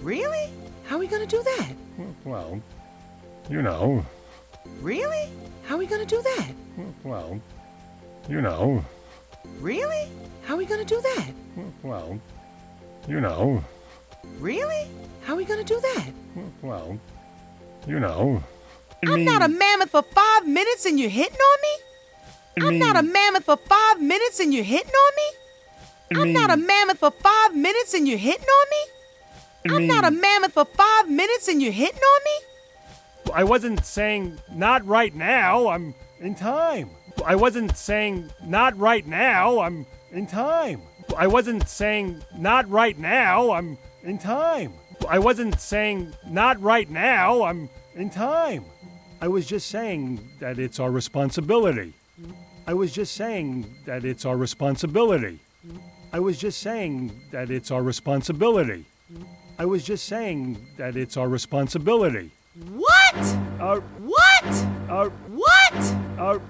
Really? How are we gonna do that? Well, you know. Really? How are we gonna do that? Well, you know. Really? How are we gonna do that? Well, you know. Really? How are we gonna do that? Well, you know. I'm not a mammoth for 5 minutes and you're hitting on me? I'm not a mammoth for 5 minutes and you're hitting on me? I'm not a mammoth for 5 minutes and you're hitting on me? I'm not a mammoth for 5 minutes and you're hitting on me? I wasn't saying not right now, I'm in time. I wasn't saying not right now, I'm in time. I wasn't saying not right now, I'm in time. I wasn't saying not right now, I'm in time. I was just saying that it's our responsibility. I was just saying that it's our responsibility. I was just saying that it's our responsibility. I was just saying that it's our responsibility. What? What? What?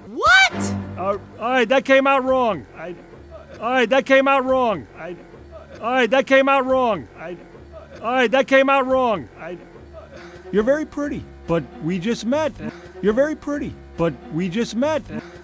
What? All right, that came out wrong. All right, that came out wrong. All right, that came out wrong. All right, that came out wrong. You're very pretty, but we just met. You're very pretty, but we just met.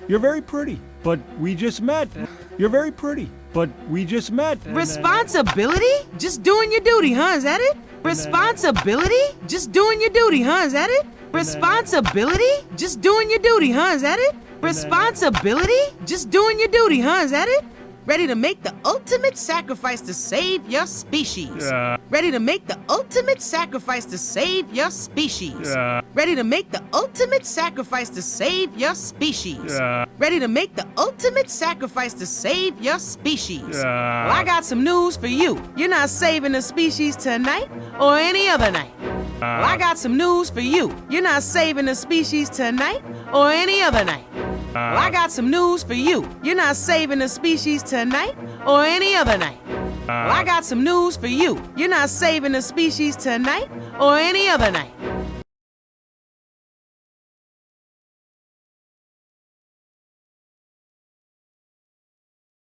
You're very pretty, but we just met. You're very pretty, but we just met. Responsibility? Just doing your duty, huh? Is that it? Responsibility? Just doing your duty, huh? Is that it? Responsibility? Just doing your duty, huh? Is that it? Responsibility? Just doing your duty, huh? Is that it? Ready to make the ultimate sacrifice to save your species. Ready to make the ultimate sacrifice to save your species. Ready to make the ultimate sacrifice to save your species. Ready to make the ultimate sacrifice to save your species. Well, I got some news for you. You're not saving the species tonight or any other night. Well, I got some news for you. You're not saving the species tonight or any other night. Well, I got some news for you. You're not saving the species tonight or any other night. Well, I got some news for you. You're not saving the species tonight or any other night.